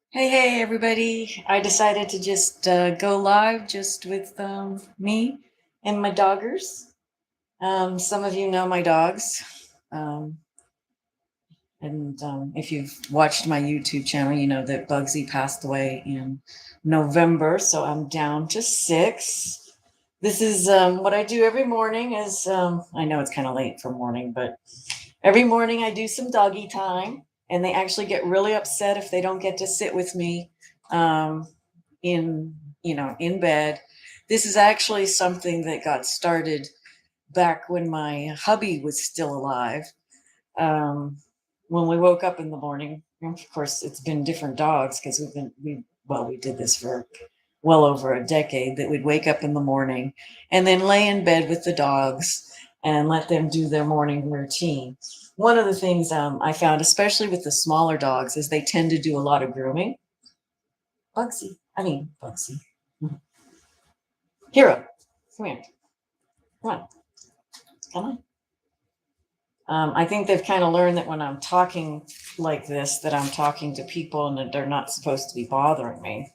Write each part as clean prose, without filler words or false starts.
Hey, everybody. I decided to just go live just with me and my doggers. Some of you know my dogs. Um, and if you've watched my YouTube channel, you know that Bugsy passed away in November. So I'm down to 6. This is what I do every morning is, I know it's kind of late for morning, but every morning I do some doggy time, and they actually get really upset if they don't get to sit with me um, in bed. This is actually something that got started back when my hubby was still alive. When we woke up in the morning, of course, it's been different dogs because we did this for well over a decade, that we'd wake up in the morning and then lay in bed with the dogs and let them do their morning routine. One of the things I found, especially with the smaller dogs, is they tend to do a lot of grooming. Bugsy. Hero, come here. Come on. Come on. I think they've kind of learned that when I'm talking like this, that I'm talking to people and that they're not supposed to be bothering me.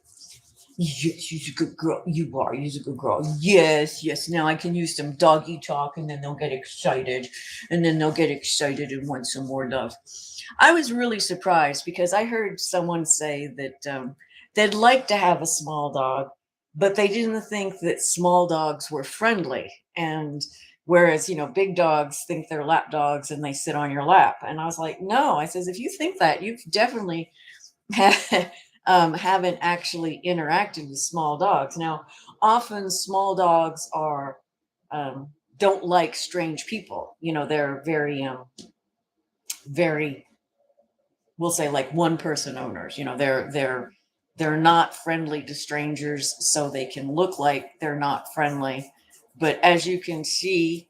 Yes, you're a good girl. You are. You're a good girl. Yes, yes. Now I can use some doggy talk, and then they'll get excited, and want some more love. I was really surprised because I heard someone say that they'd like to have a small dog, but they didn't think that small dogs were friendly. And whereas, big dogs think they're lap dogs and they sit on your lap. And I was like, no, I says, if you think that, you've definitely haven't actually interacted with small dogs. Now, often small dogs are don't like strange people. They're very, we'll say, like one person owners. They're not friendly to strangers, so they can look like they're not friendly. But as you can see,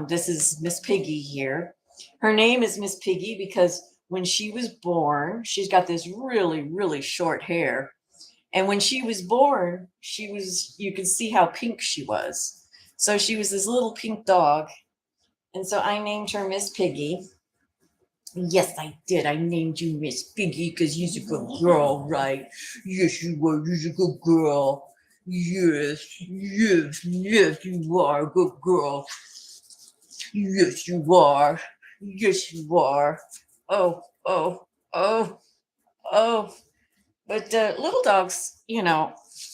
this is Miss Piggy here. Her name is Miss Piggy because when she was born, she's got this really, really short hair. And when she was born, you can see how pink she was. So she was this little pink dog. And so I named her Miss Piggy. Yes, I did. I named you Miss Piggy because you're a good girl, right? Yes, you were. You're a good girl. Yes, yes, yes, you are a good girl. Yes, you are. Yes, you are. Oh, oh, oh, oh. But little dogs,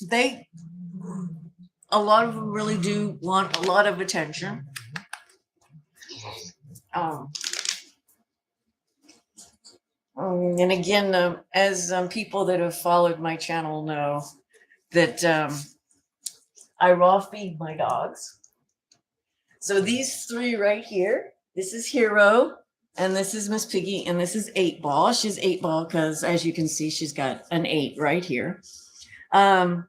they, a lot of them really do want a lot of attention. Um, and again, as people that have followed my channel know, that I raw feed my dogs. So these 3 right here, this is Hero, and this is Miss Piggy, and this is 8 Ball. She's 8 Ball because, as you can see, she's got an 8 right here. That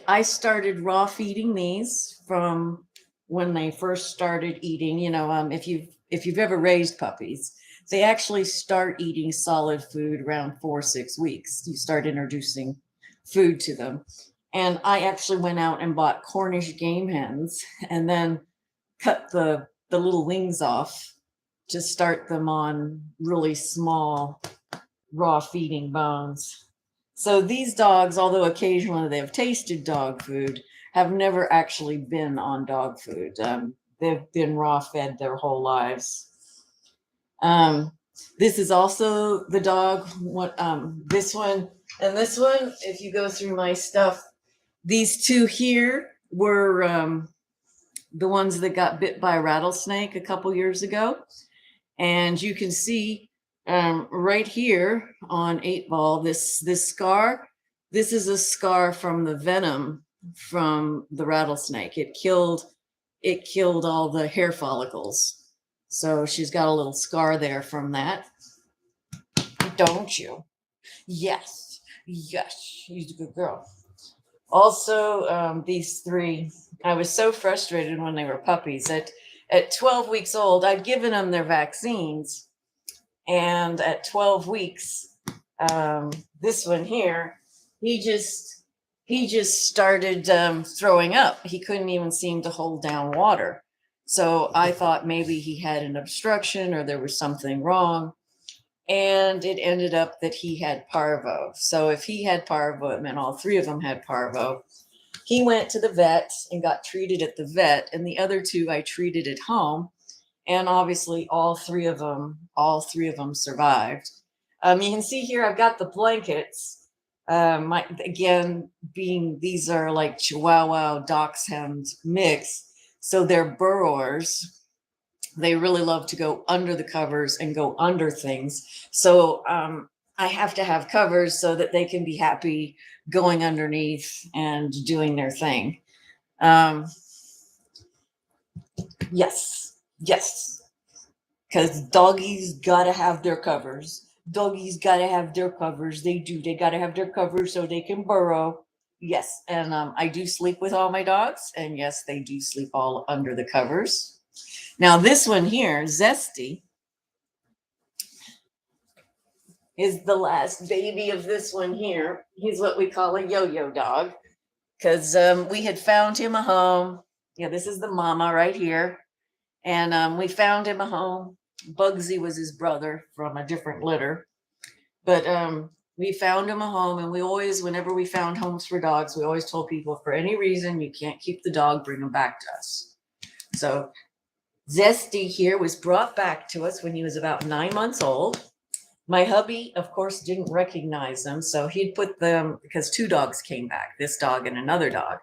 I started raw feeding these from when they first started eating. If you've ever raised puppies, they actually start eating solid food around 4-6 weeks. You start introducing food to them. And I actually went out and bought Cornish game hens and then cut the little wings off to start them on really small raw feeding bones. So these dogs, although occasionally they've tasted dog food, have never actually been on dog food. They've been raw fed their whole lives. This is also the dog. This one and this one, if you go through my stuff, these 2 here were the ones that got bit by a rattlesnake a couple years ago. And you can see right here on 8 Ball, this scar. This is a scar from the venom from the rattlesnake. It killed all the hair follicles. So she's got a little scar there from that. Don't you? Yes, yes, she's a good girl. Also, these 3, I was so frustrated when they were puppies. At 12 weeks old, I'd given them their vaccines. And at 12 weeks, this one here, he just started throwing up. He couldn't even seem to hold down water. So I thought maybe he had an obstruction or there was something wrong. And it ended up that he had parvo. So if he had parvo, it meant all three of them had parvo. He went to the vet and got treated at the vet, and the other two I treated at home. And obviously all three of them survived. You can see here I've got the blankets. Again, being these are like Chihuahua Dachshund mix, so they're burrowers. They really love to go under the covers and go under things. So I have to have covers so that they can be happy going underneath and doing their thing. Um, yes, yes, because doggies gotta have their covers. Doggies gotta have their covers. They do. They gotta have their covers so they can burrow. Yes, and I do sleep with all my dogs, and yes, they do sleep all under the covers. Now this one here, Zesty, is the last baby of this one here. He's what we call a yo-yo dog because we had found him a home. Yeah, this is the mama right here. And we found him a home. Bugsy was his brother from a different litter. But we found him a home, and we always, whenever we found homes for dogs, we always told people, for any reason you can't keep the dog, bring him back to us. So Zesty here was brought back to us when he was about 9 months old. My hubby, of course, didn't recognize them, so he'd put them, because two dogs came back, this dog and another dog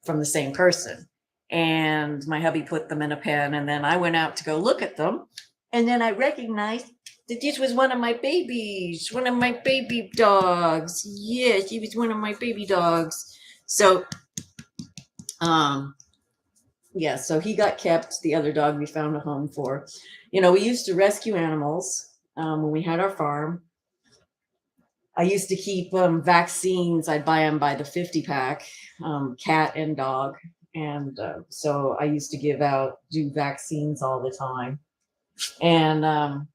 from the same person. And my hubby put them in a pen, and then I went out to go look at them. And then I recognized that this was one of my babies, one of my baby dogs. Yes, he was one of my baby dogs. So, yeah, so he got kept. The other dog we found a home for. You know, we used to rescue animals when we had our farm. I used to keep vaccines. I'd buy them by the 50 pack, cat and dog. And so I used to do vaccines all the time. And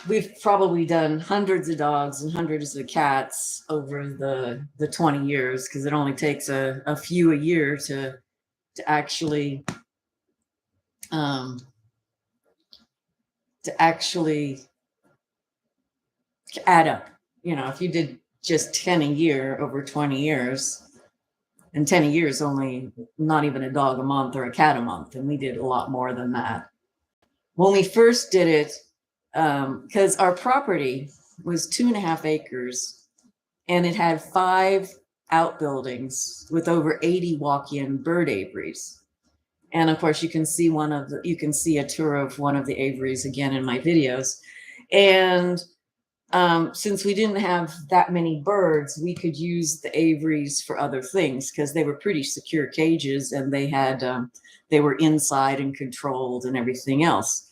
we've probably done hundreds of dogs and hundreds of cats over the 20 years, because it only takes a few a year to actually add up. You know, if you did just 10 a year over 20 years, and 10 a year is only not even a dog a month or a cat a month, and we did a lot more than that. When we first did it, because our property was 2.5 acres, and it had 5 outbuildings with over 80 walk-in bird aviaries. And of course, you can see a tour of one of the aviaries again in my videos. And since we didn't have that many birds, we could use the aviaries for other things, because they were pretty secure cages, and they were inside and controlled and everything else.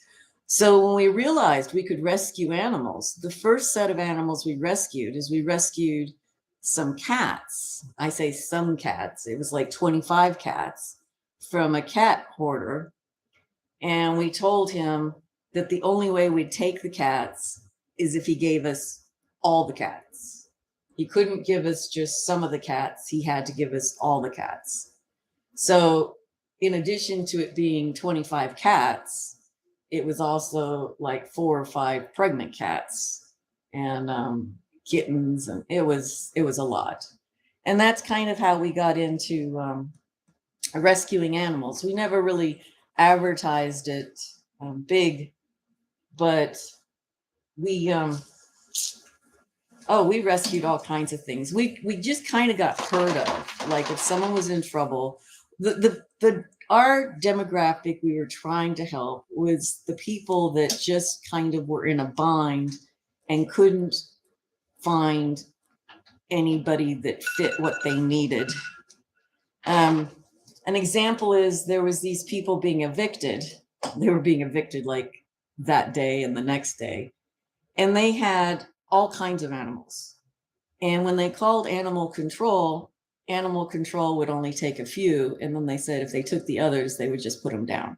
So when we realized we could rescue animals, the first set of animals we rescued some cats. I say some cats. It was like 25 cats from a cat hoarder. And we told him that the only way we'd take the cats is if he gave us all the cats. He couldn't give us just some of the cats. He had to give us all the cats. So in addition to it being 25 cats, it was also like 4 or 5 pregnant cats and kittens, and it was a lot. And that's kind of how we got into rescuing animals. We never really advertised it big, but we rescued all kinds of things. We just kind of got heard of. Like if someone was in trouble, our demographic we were trying to help was the people that just kind of were in a bind and couldn't find anybody that fit what they needed. An example is there was these people being evicted. They were being evicted like that day and the next day. And they had all kinds of animals. And when they called animal control would only take a few. And then they said if they took the others, they would just put them down.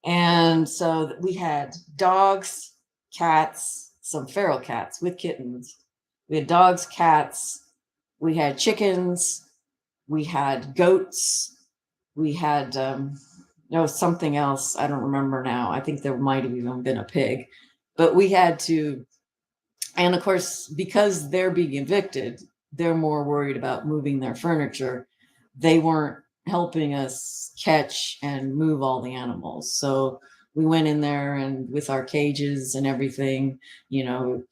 And so we had dogs, cats, some feral cats with kittens. We had dogs, cats, we had chickens, we had goats, we had something else. I don't remember now. I think there might have even been a pig, but we had to. And of course, because they're being evicted, they're more worried about moving their furniture. They weren't helping us catch and move all the animals. So we went in there and with our cages and everything,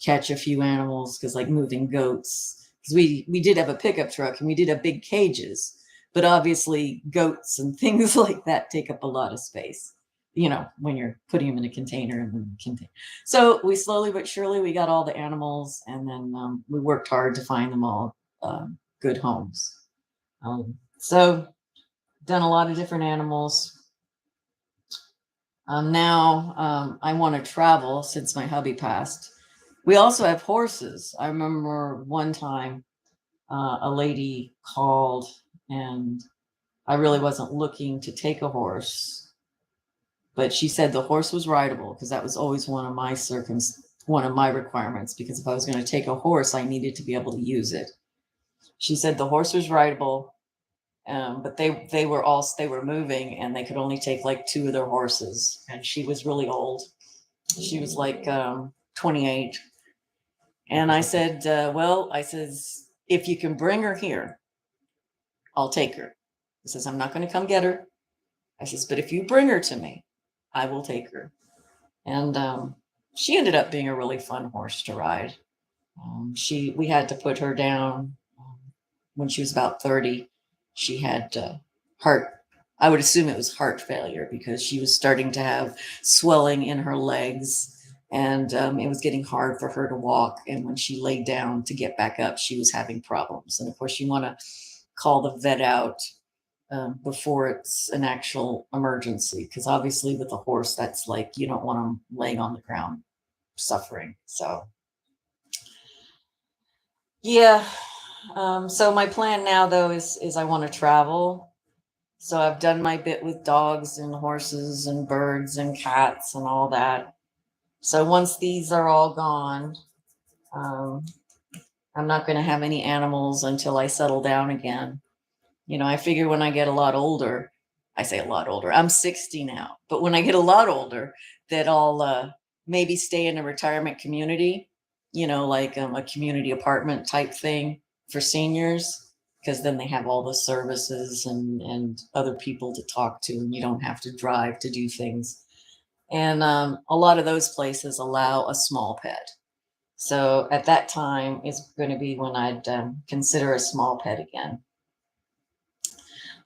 catch a few animals, because like moving goats, because we did have a pickup truck and we did have big cages, but obviously goats and things like that take up a lot of space, when you're putting them in a container and then contain. So we slowly but surely we got all the animals, and then we worked hard to find them all good homes. So done a lot of different animals. Now I want to travel since my hubby passed. We also have horses. I remember one time a lady called, and I really wasn't looking to take a horse, but she said the horse was rideable, because that was always one of my requirements, because if I was going to take a horse, I needed to be able to use it. She said the horse was rideable, but they were moving, and they could only take like 2 of their horses, and she was really old. She was like 28, and I said, well, I says, if you can bring her here, I'll take her. I says, I'm not going to come get her. I says, but if you bring her to me, I will take her. And she ended up being a really fun horse to ride. We had to put her down when she was about 30. She had I would assume it was heart failure, because she was starting to have swelling in her legs, and it was getting hard for her to walk. And when she laid down to get back up, she was having problems. And of course, you want to call the vet out before it's an actual emergency, because obviously with a horse, that's like, you don't want them laying on the ground suffering. So yeah. So my plan now, though, is I want to travel. So I've done my bit with dogs and horses and birds and cats and all that. So once these are all gone, um, I'm not going to have any animals until I settle down again. I figure when I get a lot older, I say a lot older, I'm 60 now, but when I get a lot older, that I'll maybe stay in a retirement community, like a community apartment type thing for seniors, because then they have all the services and other people to talk to, and you don't have to drive to do things. And a lot of those places allow a small pet. So at that time is going to be when I'd consider a small pet again.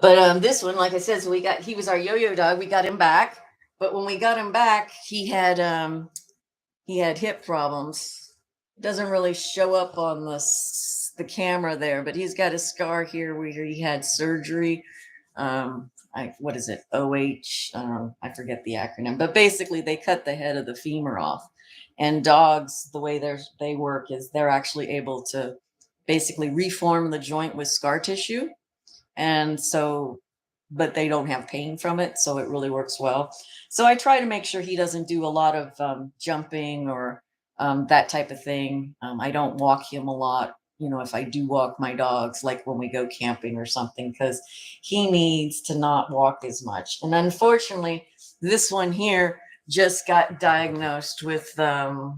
But this one, like I said, so he was our yo-yo dog. We got him back, but when we got him back, he had hip problems. Doesn't really show up on the camera there, but he's got a scar here where he had surgery. What is it? OH. I forget the acronym, but basically they cut the head of the femur off. And dogs, the way they work is they're actually able to basically reform the joint with scar tissue. And so, but they don't have pain from it, so it really works well. So I try to make sure he doesn't do a lot of jumping or that type of thing. I don't walk him a lot, if I do walk my dogs, like when we go camping or something, because he needs to not walk as much. And unfortunately, this one here just got diagnosed with the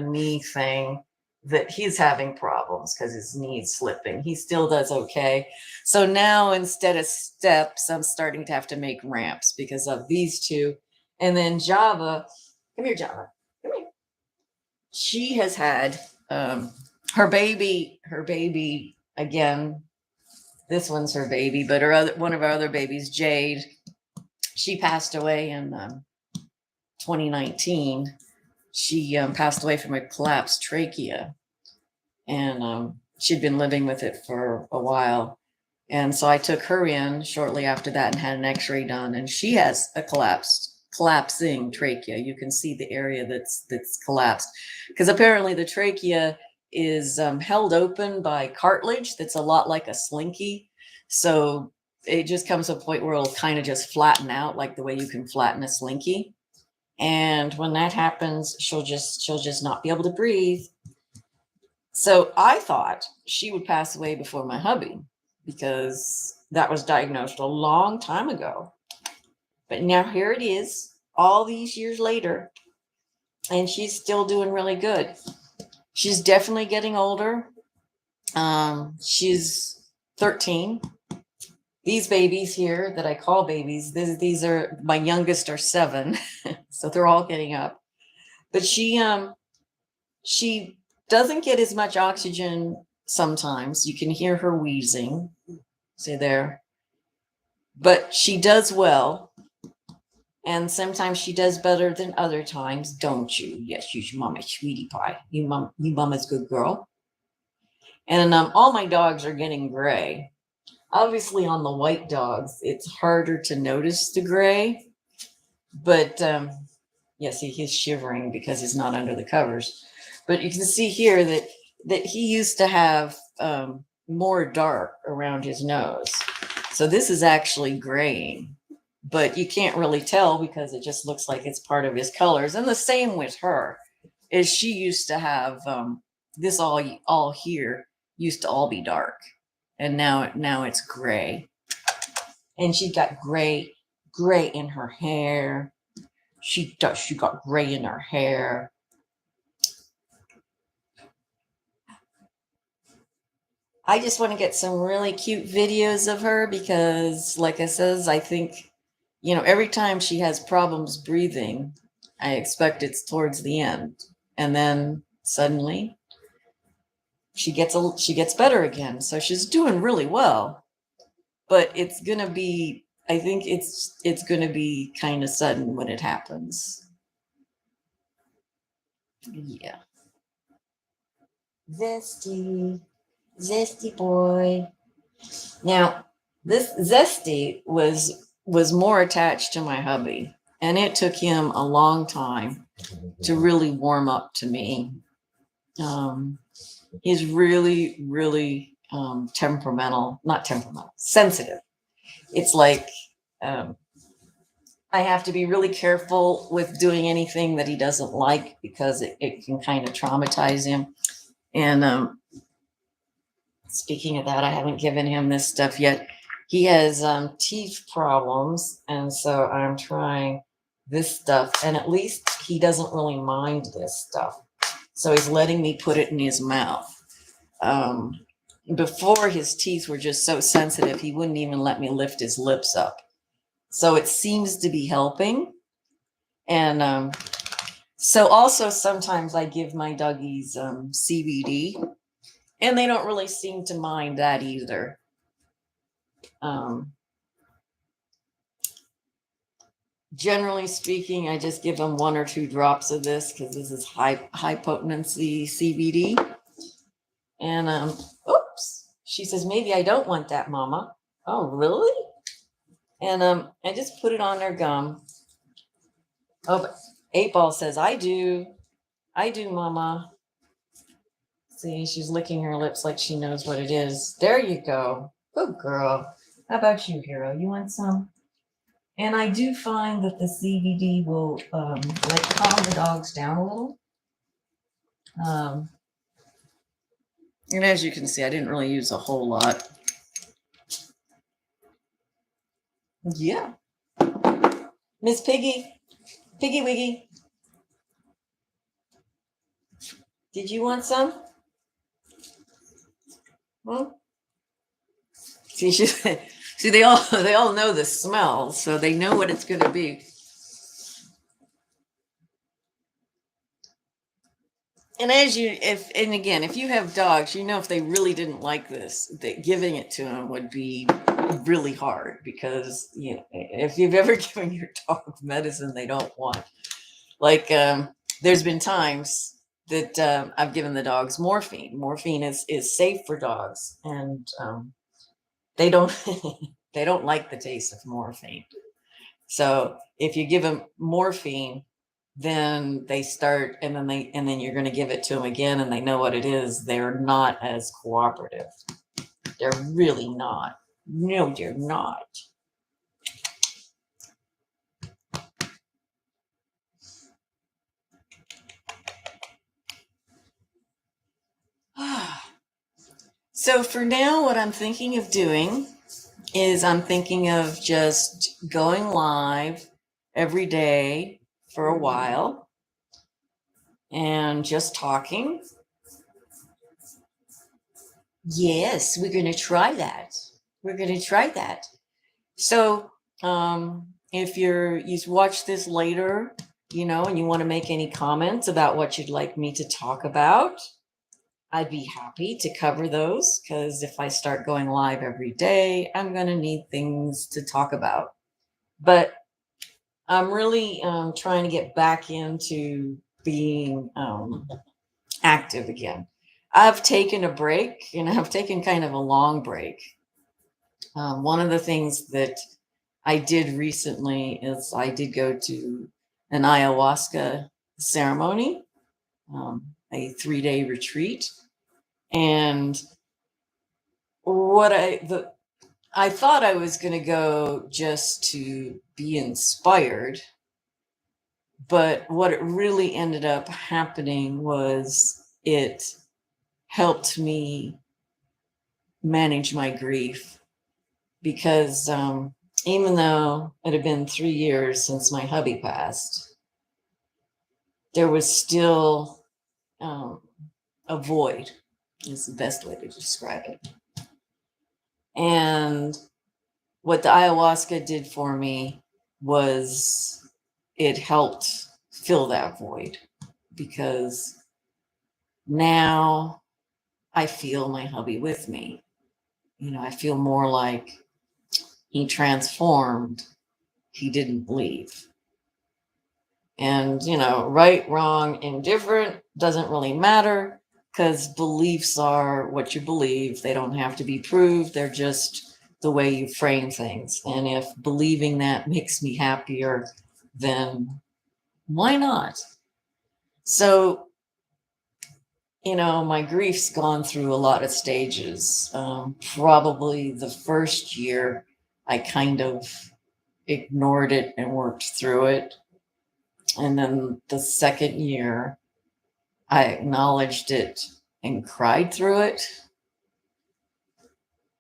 knee thing, that he's having problems because his knee's slipping. He still does okay. So now instead of steps, I'm starting to have to make ramps because of these two. And then Java, come here, Java, come here. She has had her baby again. This one's her baby, but one of our other babies, Jade, she passed away in 2019. She passed away from a collapsed trachea, and she'd been living with it for a while. And so I took her in shortly after that and had an x-ray done, and she has a collapsing trachea. You can see the area that's collapsed, because apparently the trachea is held open by cartilage that's a lot like a slinky. So it just comes to a point where it'll kind of just flatten out, like the way you can flatten a slinky. And when that happens, she'll just not be able to breathe. So I thought she would pass away before my hubby, because that was diagnosed a long time ago. But now here it is, all these years later, and she's still doing really good. She's definitely getting older. She's 13. These babies here that I call babies, these are, my youngest are 7, so they're all getting up. But she doesn't get as much oxygen sometimes. You can hear her wheezing. See there. But she does well. And sometimes she does better than other times, don't you? Yes, you mama, sweetie pie. You mama's good girl. And all my dogs are getting gray. Obviously, on the white dogs, it's harder to notice the gray. But yes, he's shivering because he's not under the covers. But you can see here that he used to have more dark around his nose. So this is actually graying. But you can't really tell because it just looks like it's part of his colors. And the same with her, is she used to have this all here used to all be dark, and now it's gray. And she got gray in her hair. She got gray in her hair. I just want to get some really cute videos of her because, like I says, I think, every time she has problems breathing, I expect it's towards the end. And then suddenly she gets better again. So she's doing really well. But it's going to be, I think it's going to be kind of sudden when it happens. Yeah. Zesty boy. Now, this Zesty was more attached to my hubby, and it took him a long time to really warm up to me. He's really, really sensitive. It's like I have to be really careful with doing anything that he doesn't like because it can kind of traumatize him. And speaking of that, I haven't given him this stuff yet. He has teeth problems, and so I'm trying this stuff, and at least he doesn't really mind this stuff. So he's letting me put it in his mouth. Before, his teeth were just so sensitive, he wouldn't even let me lift his lips up. So it seems to be helping. And so also sometimes I give my doggies CBD, and they don't really seem to mind that either. Generally speaking, I just give them 1 or 2 drops of this because this is high potency CBD. And oops, she says, maybe I don't want that, Mama. Oh, really? And I just put it on their gum. Oh, but 8-Ball says, I do, Mama. See, she's licking her lips like she knows what it is. There you go. Good girl. How about you, Hero? You want some? And I do find that the CBD will calm the dogs down a little. And as you can see, I didn't really use a whole lot. Yeah. Miss Piggy Wiggy, did you want some? See, they all know the smell, so they know what it's going to be. And if you have dogs, if they really didn't like this, that giving it to them would be really hard because if you've ever given your dog medicine they don't want, like there's been times that I've given the dogs morphine. Morphine is safe for dogs, and they don't they don't like the taste of morphine. So if you give them morphine, then they start, and then you're going to give it to them again, and they know what it is. They're not as cooperative. They're really not. No, they're not. So for now, what I'm thinking of doing is I'm thinking of just going live every day for a while and just talking. Yes, we're going to try that. We're going to try that. So, if you watch this later, and you want to make any comments about what you'd like me to talk about, I'd be happy to cover those, because if I start going live every day, I'm going to need things to talk about. But I'm really trying to get back into being active again. I've taken a break, and I've taken kind of a long break. One of the things that I did recently is I did go to an ayahuasca ceremony, a 3-day retreat. And I thought I was going to go just to be inspired, but what it really ended up happening was it helped me manage my grief, because even though it had been 3 years since my hubby passed, there was still a void, is the best way to describe it. And what the ayahuasca did for me was it helped fill that void, because now I feel my hubby with me. I feel more like he transformed. He didn't leave. And, right, wrong, indifferent doesn't really matter, because beliefs are what you believe. They don't have to be proved. They're just the way you frame things. And if believing that makes me happier, then why not? So, my grief's gone through a lot of stages. Probably the first year, I kind of ignored it and worked through it. And then the second year, I acknowledged it and cried through it.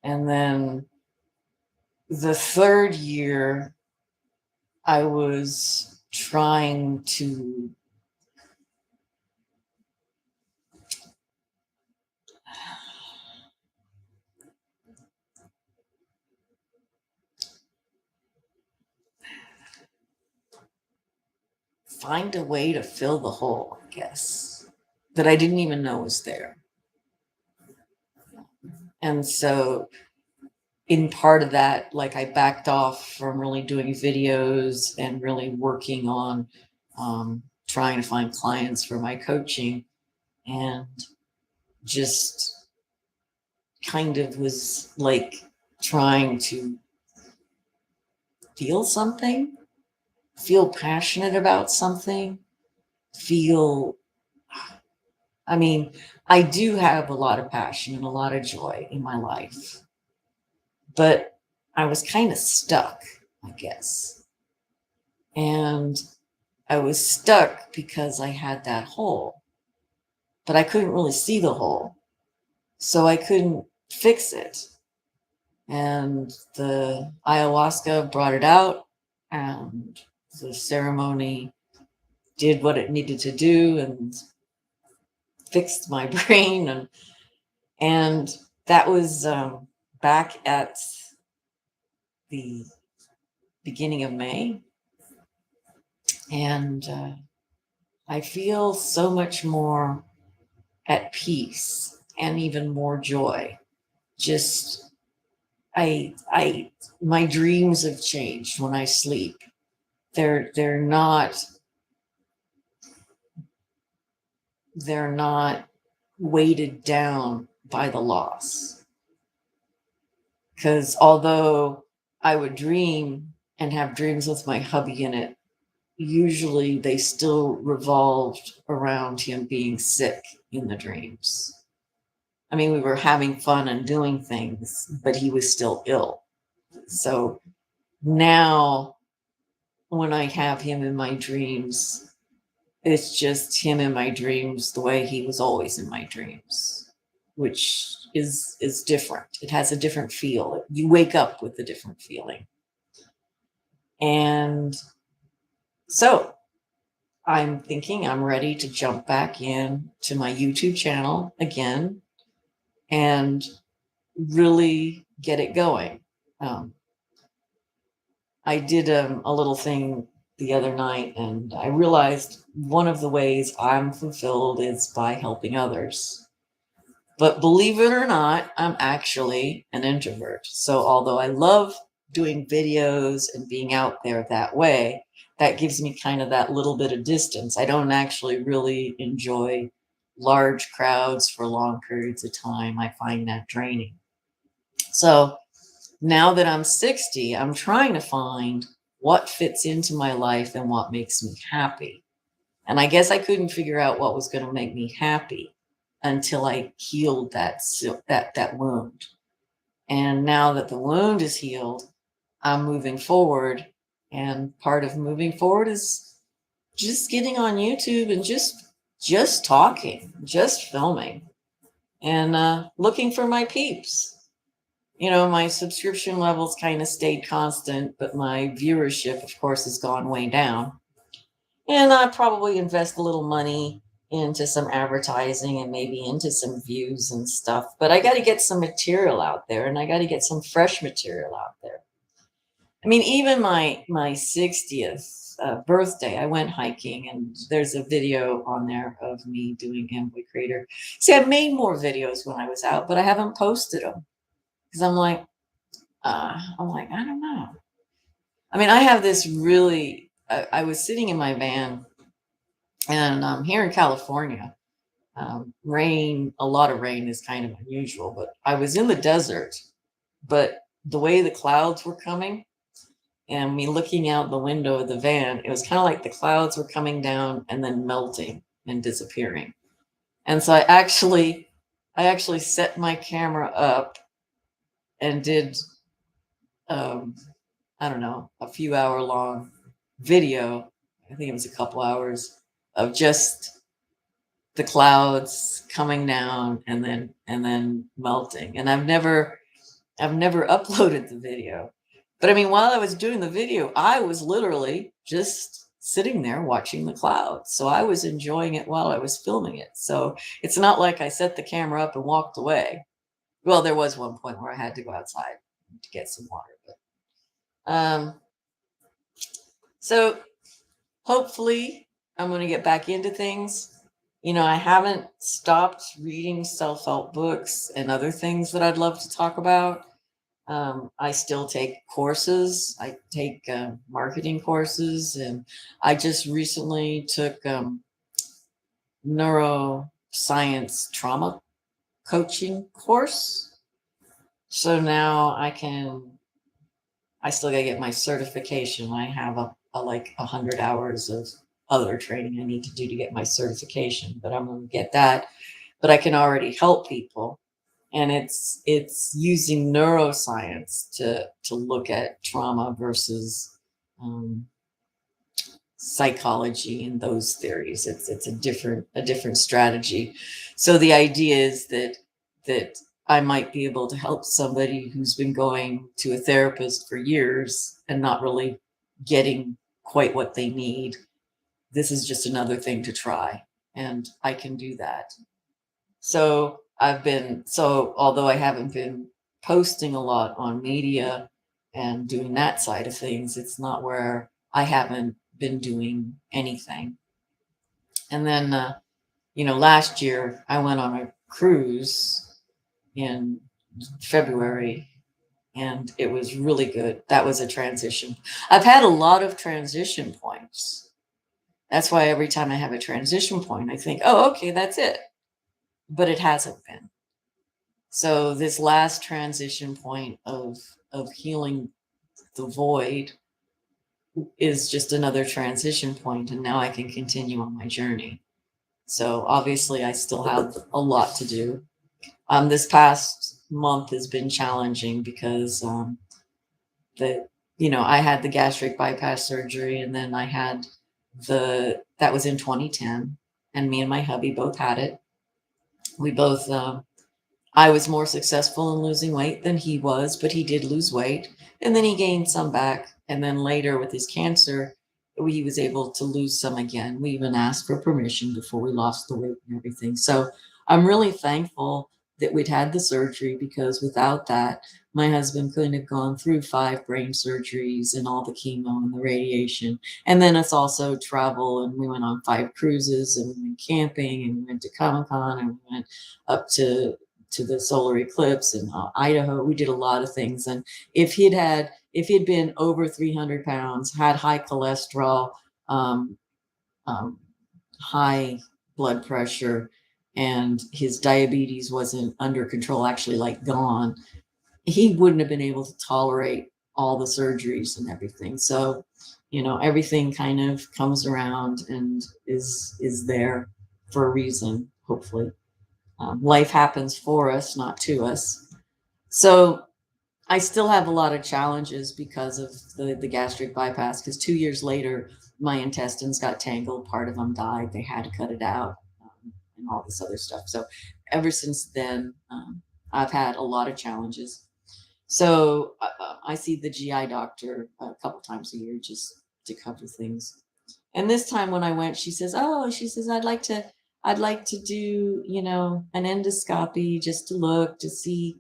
And then the third year, I was trying to find a way to fill the hole, I guess, that I didn't even know was there. And so in part of that, like, I backed off from really doing videos and really working on trying to find clients for my coaching, and just kind of was like trying to feel something, feel passionate about something, I do have a lot of passion and a lot of joy in my life, but I was kind of stuck, I guess. And I was stuck because I had that hole, but I couldn't really see the hole, so I couldn't fix it. And the ayahuasca brought it out, and the ceremony did what it needed to do and fixed my brain. And that was back at the beginning of May. And I feel so much more at peace and even more joy. Just, my dreams have changed when I sleep. They're not weighted down by the loss. Because although I would dream and have dreams with my hubby in it, usually they still revolved around him being sick in the dreams. I mean, we were having fun and doing things, but he was still ill. So now when I have him in my dreams, it's just him in my dreams the way he was always in my dreams, which is different. It has a different feel. You wake up with a different feeling. And so I'm thinking I'm ready to jump back in to my YouTube channel again and really get it going. Um, I did a little thing the other night, and I realized one of the ways I'm fulfilled is by helping others. But believe it or not, I'm actually an introvert. So although I love doing videos and being out there that way, that gives me kind of that little bit of distance. I don't actually really enjoy large crowds for long periods of time. I find that draining. So now that I'm 60, I'm trying to find what fits into my life and what makes me happy. And I guess I couldn't figure out what was going to make me happy until I healed that wound. And now that the wound is healed, I'm moving forward. And part of moving forward is just getting on YouTube and just talking, just filming, and looking for my peeps. You know, my subscription levels kind of stayed constant, but my viewership, of course, has gone way down. And I probably invest a little money into some advertising and maybe into some views and stuff. But I got to get some material out there, and I got to get some fresh material out there. I mean, even my 60th birthday, I went hiking, and there's a video on there of me doing Amboy Crater. See, I made more videos when I was out, but I haven't posted them because I don't know. I mean, I have this really. I was sitting in my van, and here in California, rain. A lot of rain is kind of unusual, but I was in the desert. But the way the clouds were coming, and me looking out the window of the van, it was kind of like the clouds were coming down and then melting and disappearing. And so I actually set my camera up and did I don't know, a few hour long video. I think it was a couple hours of just the clouds coming down and then melting. And I've never uploaded the video. But I mean, while I was doing the video, I was literally just sitting there watching the clouds. So I was enjoying it while I was filming it. So it's not like I set the camera up and walked away. Well, there was one point where I had to go outside to get some water, but so hopefully I'm going to get back into things. You know, I haven't stopped reading self-help books and other things that I'd love to talk about. I still take courses. I take marketing courses, and I just recently took neuroscience trauma coaching course. So now I still got to get my certification. I have like 100 hours of other training I need to do to get my certification, but I'm going to get that. But I can already help people. And it's using neuroscience to look at trauma versus psychology and those theories. It's a different strategy. So the idea is that I might be able to help somebody who's been going to a therapist for years and not really getting quite what they need. This is just another thing to try, and I can do that. So although I haven't been posting a lot on media and doing that side of things, it's not where I haven't been doing anything. And then, last year I went on a cruise in February, and it was really good. That was a transition. I've had a lot of transition points. That's why every time I have a transition point, I think, oh, okay, that's it. But it hasn't been. So this last transition point of healing the void is just another transition point, and now I can continue on my journey. So obviously I still have a lot to do. This past month has been challenging because I had the gastric bypass surgery, and then I had that was in 2010, and me and my hubby both had it. We both I was more successful in losing weight than he was, but he did lose weight. And then he gained some back. And then later with his cancer, he was able to lose some again. We even asked for permission before we lost the weight and everything. So I'm really thankful that we'd had the surgery, because without that, my husband couldn't have gone through 5 brain surgeries and all the chemo and the radiation. And then it's also travel. And we went on 5 cruises, and we went camping, and we went to Comic-Con, and we went up to the solar eclipse in Idaho. We did a lot of things. And if he'd been over 300 pounds, had high cholesterol, um, um, high blood pressure, and his diabetes wasn't under control, actually like gone, he wouldn't have been able to tolerate all the surgeries and everything. So, everything kind of comes around and is there for a reason, hopefully. Life happens for us, not to us. So I still have a lot of challenges because of the gastric bypass, because 2 years later, my intestines got tangled. Part of them died. They had to cut it out, and all this other stuff. So ever since then, I've had a lot of challenges. So I see the GI doctor a couple times a year just to cover things. And this time when I went, she says, "Oh," she says, I'd like to do, an endoscopy just to look to see,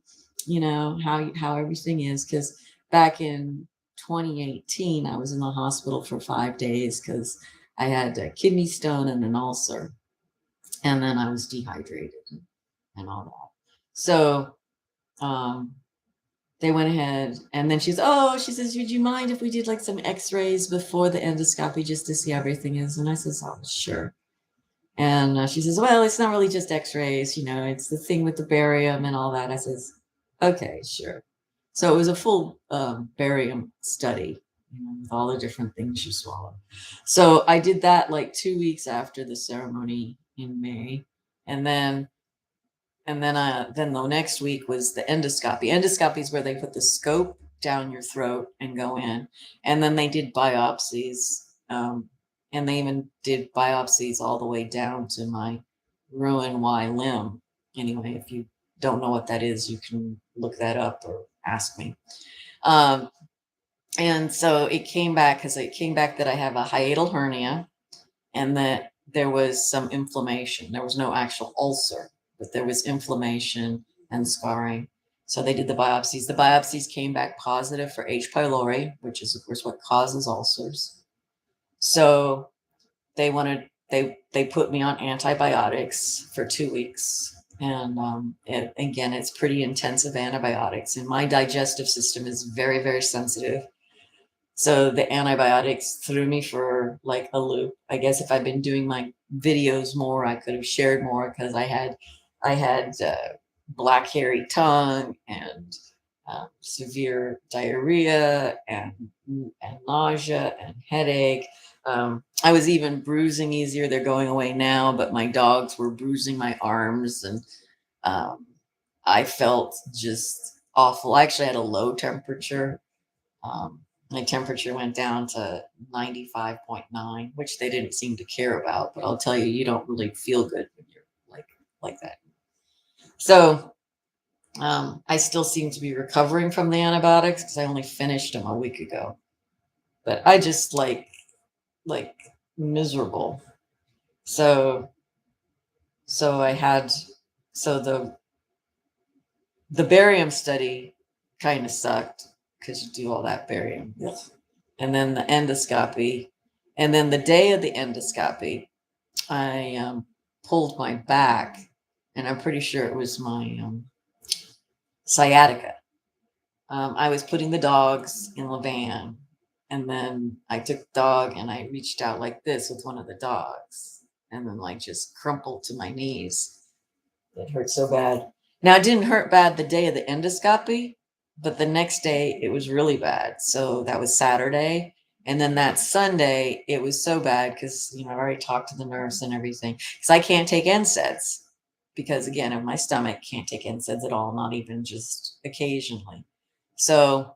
how everything is." Because back in 2018, I was in the hospital for 5 days because I had a kidney stone and an ulcer, and then I was dehydrated and all that. So um, they went ahead, and then she says, "Would you mind if we did like some X-rays before the endoscopy just to see how everything is?" And I says, "Oh, sure." And she says, "Well, it's not really just X-rays, it's the thing with the barium and all that." I says, "Okay, sure." So it was a full barium study, with all the different things you swallow. So I did that like 2 weeks after the ceremony in May, and then the next week was the endoscopy. Endoscopy is where they put the scope down your throat and go in. And then they did biopsies. And they even did biopsies all the way down to my Roux-en-Y limb. Anyway, if you don't know what that is, you can look that up or ask me. And so it came back that I have a hiatal hernia, and that there was some inflammation. There was no actual ulcer, but there was inflammation and scarring. So they did the biopsies. The biopsies came back positive for H. pylori, which is, of course, what causes ulcers. So they put me on antibiotics for 2 weeks. And again, it's pretty intensive antibiotics. And my digestive system is very, very sensitive. So the antibiotics threw me for like a loop. I guess if I'd been doing my videos more, I could have shared more, because I had black hairy tongue and severe diarrhea and nausea and headache. I was even bruising easier. They're going away now, but my dogs were bruising my arms, and um, I felt just awful. I actually had a low temperature. My temperature went down to 95.9, which they didn't seem to care about. But I'll tell you, you don't really feel good when you're like that. So I still seem to be recovering from the antibiotics, because I only finished them a week ago. But I just like miserable. So so I had so the barium study kind of sucked, because you do all that barium. Yes. And then the endoscopy. And then the day of the endoscopy, I pulled my back, and I'm pretty sure it was my sciatica. I was putting the dogs in the van, and then I took the dog and I reached out like this with one of the dogs, and then like just crumpled to my knees. It hurt so bad. Now, it didn't hurt bad the day of the endoscopy, but the next day it was really bad. So that was Saturday. And then that Sunday, it was so bad because, I already talked to the nurse and everything. Because I can't take NSAIDs, because, again, of my stomach, can't take NSAIDs at all, not even just occasionally. So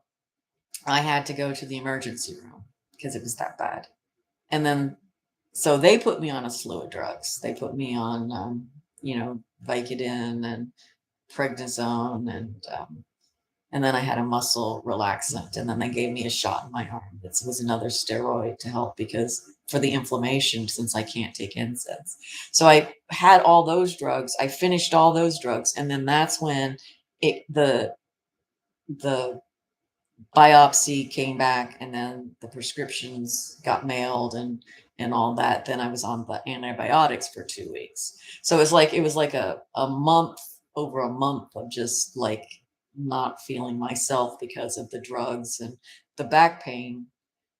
I had to go to the emergency room because it was that bad. And then, so they put me on a slew of drugs. They put me on, Vicodin and prednisone, and then I had a muscle relaxant, and then they gave me a shot in my arm. This was another steroid to help because for the inflammation, since I can't take NSAIDs. So I had all those drugs. I finished all those drugs, and then that's when the biopsy came back, and then the prescriptions got mailed and all that. Then I was on the antibiotics for 2 weeks. So it was like a month, over a month of just like not feeling myself because of the drugs and the back pain.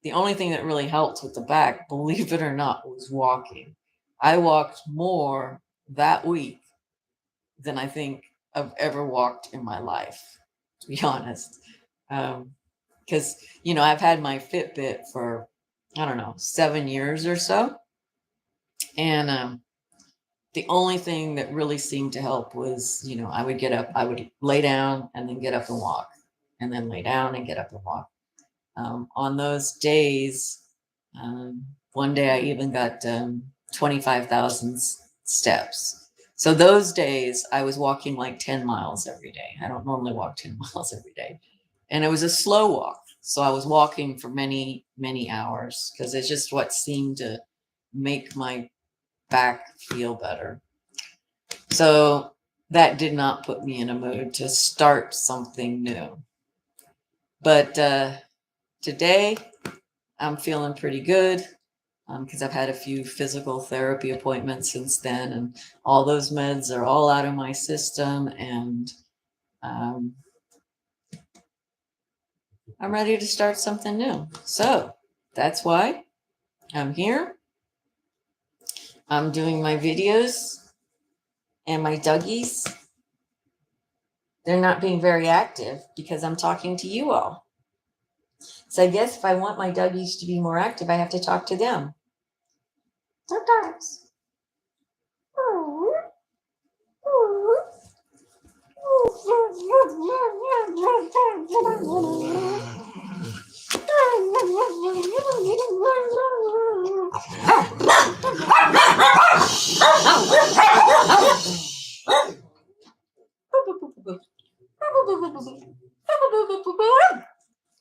The only thing that really helped with the back, believe it or not, was walking. I walked more that week than I think I've ever walked in my life, to be honest. Because, I've had my Fitbit for, I don't know, 7 years or so. And the only thing that really seemed to help was, I would get up, I would lay down and then get up and walk, and then lay down and get up and walk. On those days, one day I even got 25,000 steps. So those days I was walking like 10 miles every day. I don't normally walk 10 miles every day. And it was a slow walk. So I was walking for many, many hours because it's just what seemed to make my back feel better. So that did not put me in a mood to start something new. But today I'm feeling pretty good because I've had a few physical therapy appointments since then, and all those meds are all out of my system, and I'm ready to start something new. So that's why I'm here. I'm doing my videos and my Doggies. They're not being very active because I'm talking to you all. So I guess if I want my Doggies to be more active, I have to talk to them. Sometimes.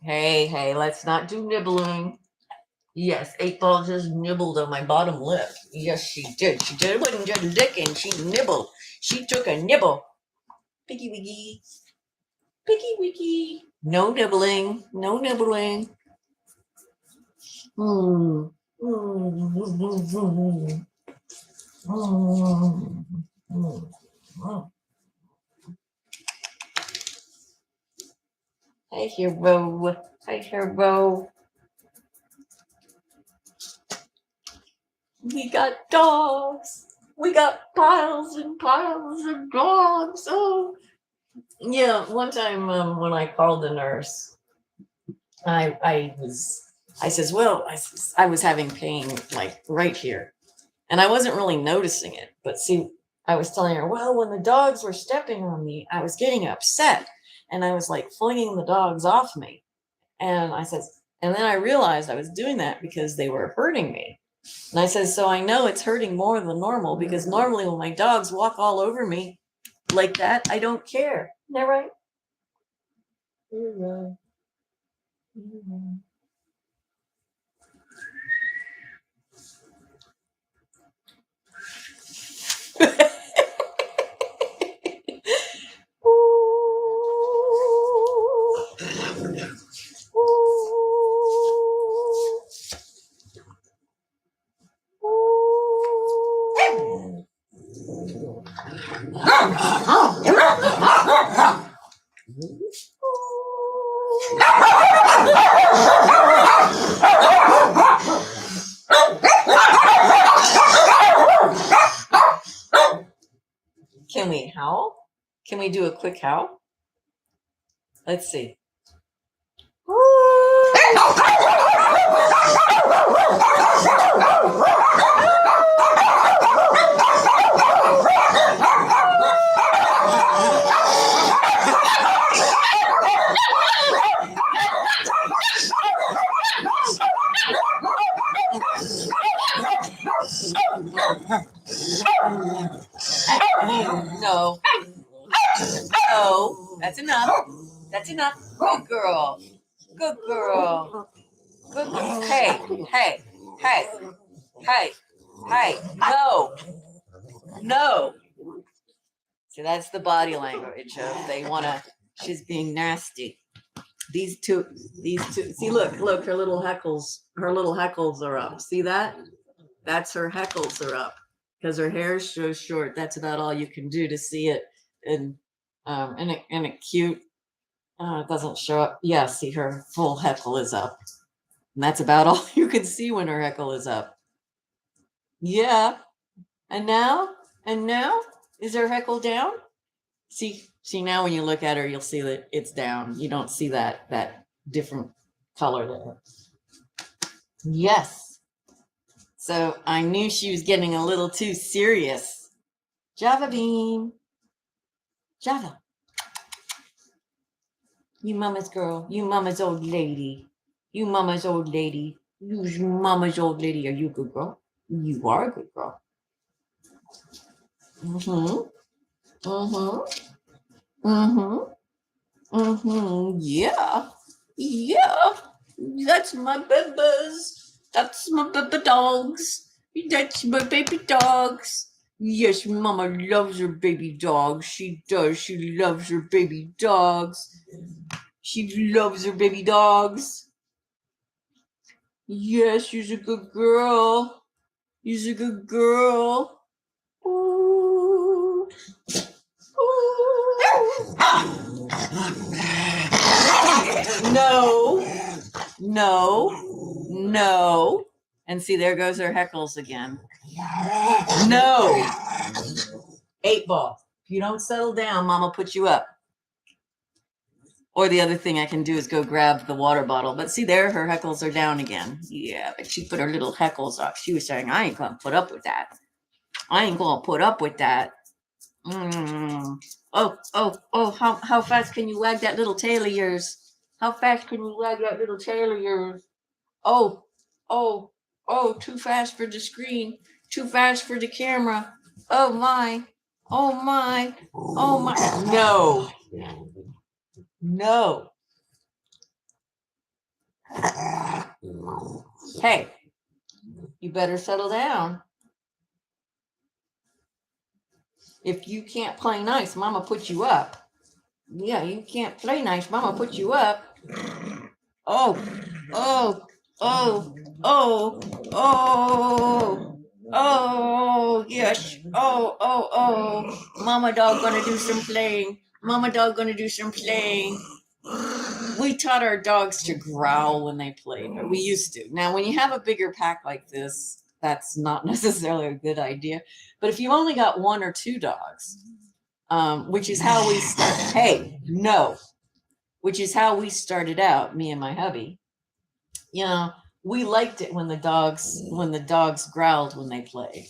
Hey, let's not do nibbling. Yes, 8-Ball just nibbled on my bottom lip. Yes, she did. She did. It wasn't just licking. She nibbled. She took a nibble. Piggy wiggy. Piggy wiggy. No nibbling. No nibbling. Hi, hero. Hi, hero. We got dogs. We got piles and piles of dogs. Oh, yeah. One time when I called the nurse, I was having pain like right here, and I wasn't really noticing it. But see, I was telling her, well, when the dogs were stepping on me, I was getting upset, and I was like flinging the dogs off me. And and then I realized I was doing that because they were hurting me. And I said, so I know it's hurting more than normal because normally when my dogs walk all over me like that, I don't care. Isn't that right? You're right. You're right. Can we howl? Can we do a quick howl? Let's see. No. Oh, that's enough. That's enough. Good girl. Good girl. Good girl. Hey, hey, hey, hey, hey. No, no. So that's the body language of they want to, she's being nasty. These two, see, look, her little heckles are up. See that? That's her heckles are up because her hair is so short. That's about all you can do to see it. And in a cute, it doesn't show up. Yeah, see, her full heckle is up. And that's about all you can see when her heckle is up. Yeah. And now, is her heckle down? See, now when you look at her, you'll see that it's down. You don't see that different color there. Yes. So I knew she was getting a little too serious. Java Bean. Java. You mama's girl. You mama's old lady. You mama's old lady. You mama's old lady. Are you a good girl? You are a good girl. Mm-hmm. Mm-hmm. Mm-hmm. Mm-hmm. Yeah. Yeah. That's my babies. That's my baby dogs. That's my baby dogs. Yes, Mama loves her baby dogs. She does. She loves her baby dogs. She loves her baby dogs. Yes, she's a good girl. She's a good girl. Ooh. Ooh. No. No. No. And see, there goes her heckles again. No. 8-ball. If you don't settle down, Mama put you up. Or the other thing I can do is go grab the water bottle. But see there, her heckles are down again. Yeah, but she put her little heckles up. She was saying, I ain't going to put up with that. I ain't going to put up with that. Oh, how fast can you wag that little tail of yours? How fast can you wag that little tail of yours? Oh, too fast for the screen. Too fast for the camera. Oh my. Oh my. Oh my. No. No. Hey, you better settle down. If you can't play nice, Mama put you up. Yeah, you can't play nice, Mama put you up. Oh, oh, oh, oh, oh, yes. Oh. Mama dog gonna do some playing. Mama dog gonna do some playing. We taught our dogs to growl when they played. We used to. Now, when you have a bigger pack like this, that's not necessarily a good idea. But if you only got 1 or 2 dogs, which is how we start. Hey, no. Which is how we started out, me and my hubby. You know, we liked it when the dogs growled when they played.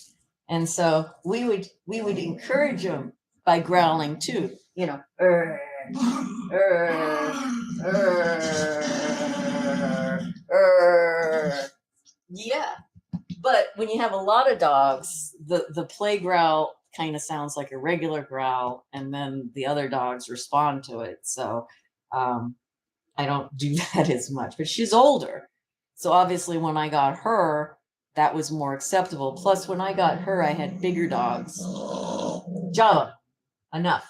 And so we would encourage them by growling too. You know, yeah. But when you have a lot of dogs, the play growl kind of sounds like a regular growl, and then the other dogs respond to it. So I don't do that as much. But she's older, so obviously when I got her, that was more acceptable. Plus, when I got her, I had bigger dogs. Java, enough.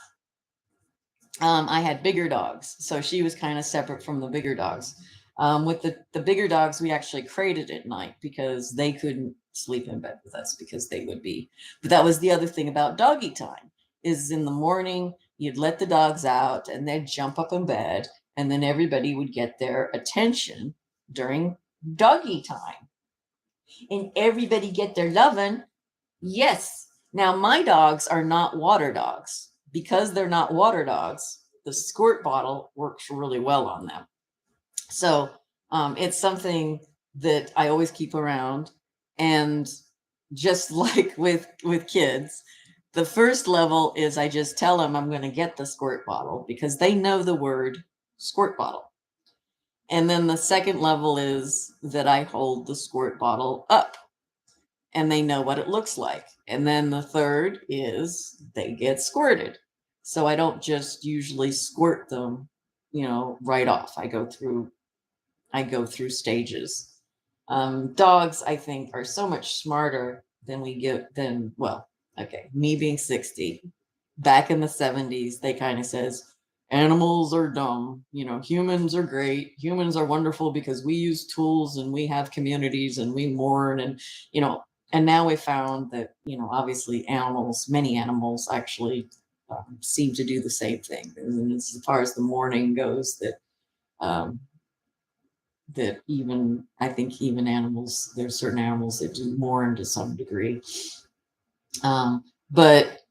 I had bigger dogs, so she was kind of separate from the bigger dogs. With the bigger dogs, we actually crated at night because they couldn't sleep in bed with us because they would be. But that was the other thing about doggy time is in the morning, you'd let the dogs out and they'd jump up in bed, and then everybody would get their attention during doggy time. And everybody get their loving. Yes. Now, my dogs are not water dogs. Because they're not water dogs, the squirt bottle works really well on them. So it's something that I always keep around. And just like with kids, the first level is I just tell them I'm going to get the squirt bottle because they know the word squirt bottle. And then the second level is that I hold the squirt bottle up and they know what it looks like. And then the third is they get squirted. So I don't just usually squirt them, right off. I go through stages. Dogs, I think, are so much smarter than well, okay, me being 60, back in the 70s, they kind of says, animals are dumb, humans are great. Humans are wonderful because we use tools and we have communities and we mourn you know, and now we found that, obviously many animals actually seem to do the same thing. And as far as the mourning goes, um, that even I think even animals, there's certain animals that do mourn to some degree. But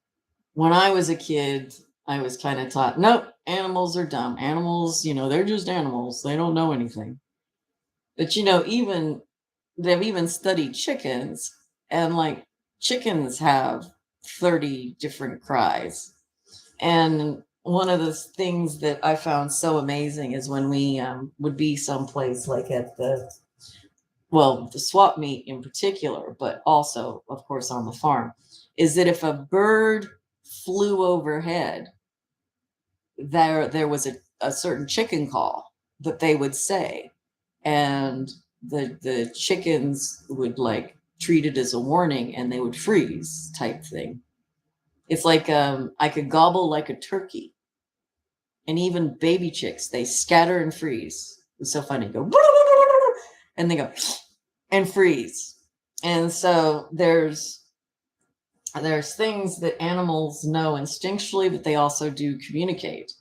when I was a kid, I was kind of taught, nope, animals are dumb. Animals, they're just animals. They don't know anything. But even they've even studied chickens, and like chickens have 30 different cries. And one of the things that I found so amazing is when we would be someplace like at the swap meet in particular, but also, of course, on the farm, is that if a bird flew overhead, there was a certain chicken call that they would say, and the chickens would like treat it as a warning, and they would freeze type thing. It's like I could gobble like a turkey, and even baby chicks, they scatter and freeze. It's so funny. Go and they go and freeze. And so there's things that animals know instinctually, but they also do communicate.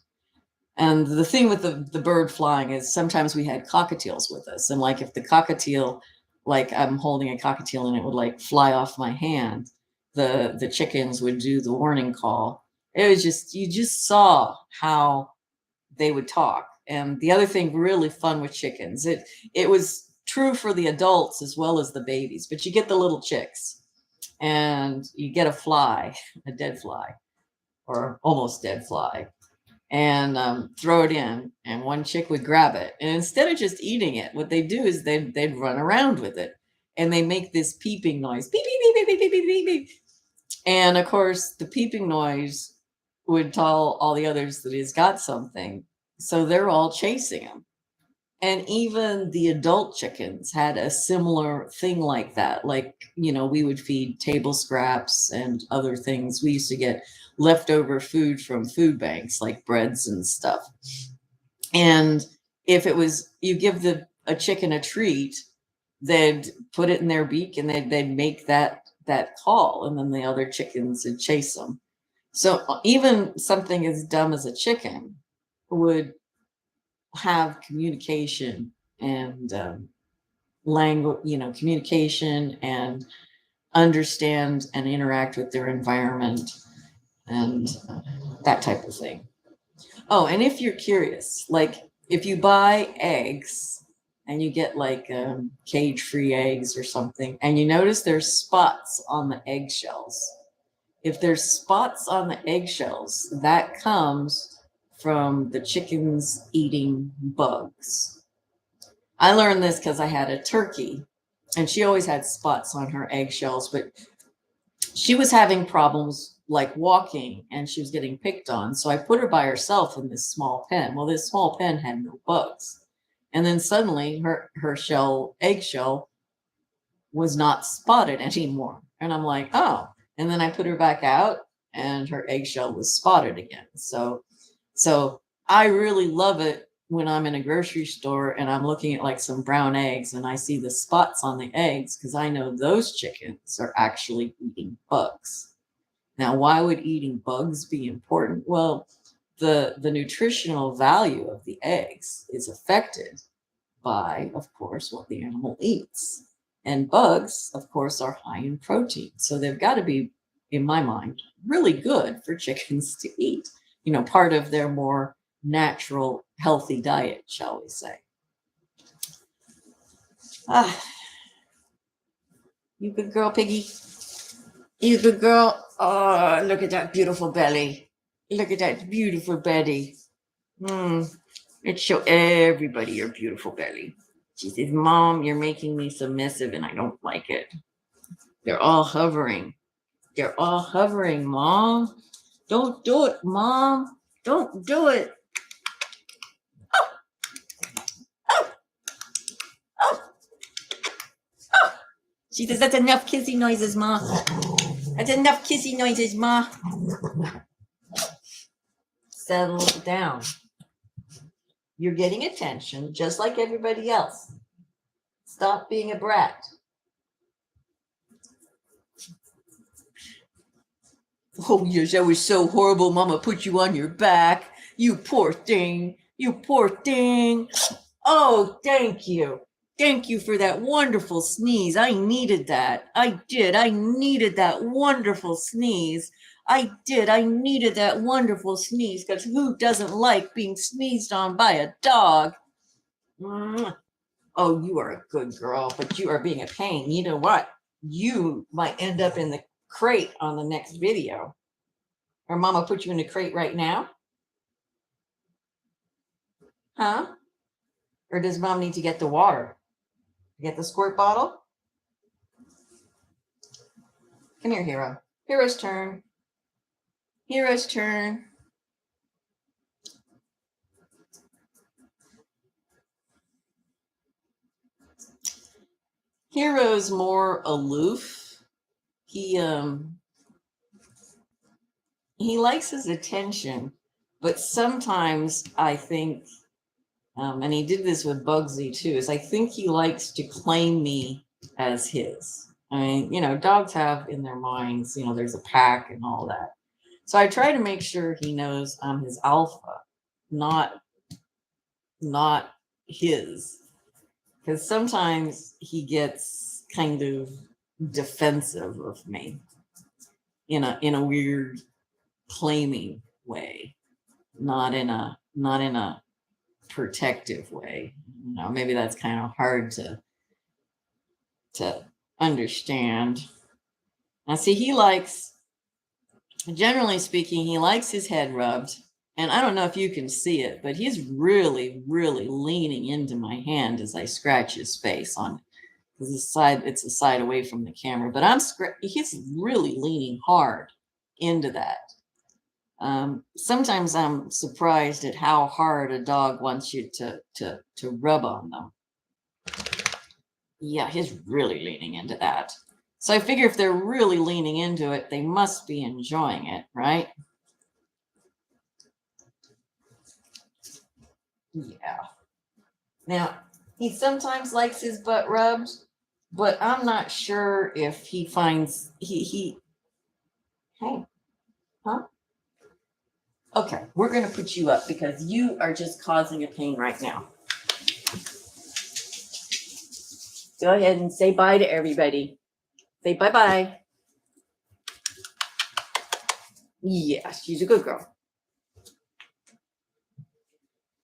And the thing with the bird flying is sometimes we had cockatiels with us. And like if the cockatiel, like I'm holding a cockatiel and it would like fly off my hand, the chickens would do the warning call. It was just, you just saw how they would talk. And the other thing really fun with chickens, it was true for the adults as well as the babies, but you get the little chicks and you get a fly, a dead fly or almost dead fly, and throw it in, and one chick would grab it, and instead of just eating it, what they do is they'd run around with it, and they make this peeping noise, beep beep beep beep beep beep beep beep. And of course the peeping noise would tell all the others that he's got something, so they're all chasing him. And even the adult chickens had a similar thing like that. Like, we would feed table scraps and other things. We used to get leftover food from food banks, like breads and stuff. And if it was, you give a chicken a treat, they'd put it in their beak and they'd make that call, and then the other chickens would chase them. So even something as dumb as a chicken would have communication and language, communication and understand and interact with their environment and that type of thing. Oh, and if you're curious, like if you buy eggs and you get like cage-free eggs or something, and you notice there's spots on the eggshells. If there's spots on the eggshells, that comes from the chickens eating bugs. I learned this because I had a turkey, and she always had spots on her eggshells, but she was having problems like walking, and she was getting picked on. So I put her by herself in this small pen. Well, this small pen had no bugs. And then suddenly her eggshell was not spotted anymore. And I'm like, oh. And then I put her back out and her eggshell was spotted again. So I really love it when I'm in a grocery store and I'm looking at like some brown eggs and I see the spots on the eggs, because I know those chickens are actually eating bugs. Now, why would eating bugs be important? Well, the nutritional value of the eggs is affected by, of course, what the animal eats. And bugs, of course, are high in protein. So they've got to be, in my mind, really good for chickens to eat, part of their more natural, healthy diet, shall we say. Ah, you good girl, Piggy. You good girl. Oh, look at that beautiful belly. Look at that beautiful belly. Let's show everybody your beautiful belly. She says, Mom, you're making me submissive and I don't like it. They're all hovering. They're all hovering, Mom. Don't do it, Mom. Don't do it. She says, that's enough kissy noises, Ma. That's enough kissy noises, Ma. Settle down. You're getting attention just like everybody else. Stop being a brat. Oh, yes, that was so horrible. Mama put you on your back. You poor thing. You poor thing. Oh, thank you. Thank you for that wonderful sneeze. I needed that. I did. I needed that wonderful sneeze. I did. I needed that wonderful sneeze because who doesn't like being sneezed on by a dog? Oh, you are a good girl, but you are being a pain. You know what? You might end up in the crate on the next video. Or Mama put you in the crate right now? Huh? Or does Mom need to get the water? Get the squirt bottle? Come here, Hero. Hero's turn. Hero's turn. Hero's more aloof. He likes his attention, but sometimes I think, and he did this with Bugsy too, is I think he likes to claim me as his. I mean, you know, dogs have in their minds, you know, there's a pack and all that. So I try to make sure he knows I'm his alpha, not his. Because sometimes he gets kind of defensive of me in a weird claiming way, not in a protective way. You know, maybe that's kind of hard to understand. Now, see, he likes, generally speaking, he likes his head rubbed. And I don't know if you can see it, but he's really, really leaning into my hand as I scratch his face on the side. It's a side away from the camera, but he's really leaning hard into that. Sometimes I'm surprised at how hard a dog wants you to rub on them. Yeah, he's really leaning into that. So I figure if they're really leaning into it, they must be enjoying it, right? Yeah. Now, he sometimes likes his butt rubbed, but I'm not sure if he finds hey, huh? Okay, we're going to put you up because you are just causing a pain right now. Go ahead and say bye to everybody. Say bye-bye. Yeah, she's a good girl.